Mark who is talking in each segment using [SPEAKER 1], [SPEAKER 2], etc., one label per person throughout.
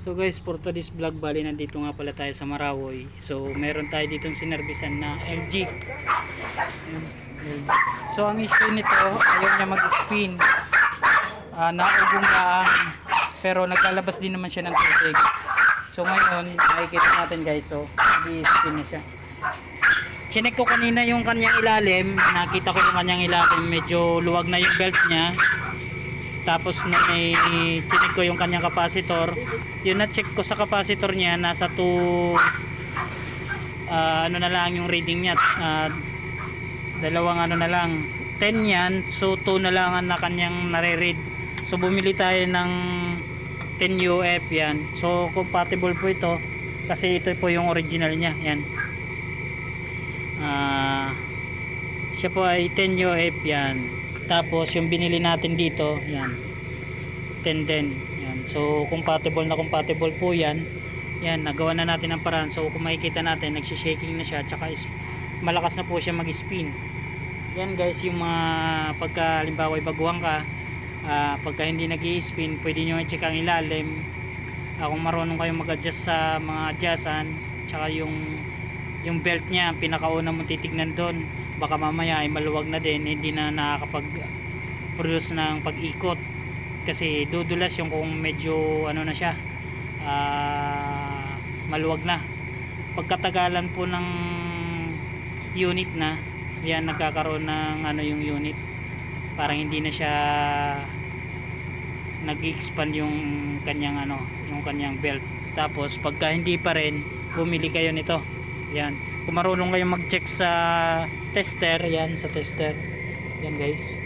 [SPEAKER 1] So guys, for today's vlog, bali nandito nga pala tayo sa Marawoy. So meron tayo ditong sinerbisan na LG. Ayan, LG. So ang issue nito, ayaw niya mag-spin. Naugong lang, pero naglalabas din naman siya ng tubig. So ngayon, makikita natin guys, so nag-i-spin na siya. Chinek ko kanina yung kanyang ilalim, nakita ko yung kanyang ilalim, medyo luwag na yung belt niya. Tapos na may chinek ko yung kanyang capacitor, yun na check ko sa capacitor niya, nasa 2 ano na lang yung reading niya, dalawang ano na lang, 10 yan, so 2 na lang na kanyang nare-read. So bumili tayo ng 10 UF yan, so compatible po ito kasi ito po yung original niya, yan. Siya po ay 10 UF yan. Tapos yung binili natin dito, yan, 10 din, yan. So compatible na compatible po yan. Yan, nagawa na natin ang paraan. So kung makikita natin, nagsha-shaking na siya, tsaka malakas na po siya mag-spin. Yan guys, yung mga pagka halimbawa baguhan ka, pagka hindi nag-i-spin, pwede nyo i-check ang ilalim. Kung marunong kayong mag-adjust sa mga adjustan, tsaka yung belt niya, pinakauna mong titignan doon. Baka mamaya ay maluwag na din, hindi na nakakapag-produce ng pag-ikot kasi dudulas yung kung medyo ano na siya, maluwag na. Pagkatagalan po ng unit na yan, nagkakaroon ng ano yung unit, parang hindi na siya nag-expand yung kanyang ano, yung kanyang belt. Tapos pagka hindi pa rin, bumili kayo nito. Yan, kung marunong kayong mag-check sa tester, yan sa tester, yan guys,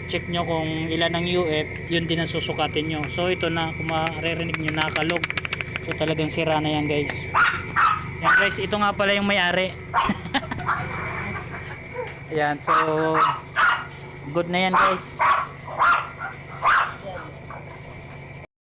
[SPEAKER 1] check nyo kung ilan ang UF, yun din ang susukatin nyo. So ito na, kung maririnig nyo, nakalog, so talagang sira na yan guys. Yan guys, ito nga pala yung may-ari. Yan, so good na yan guys.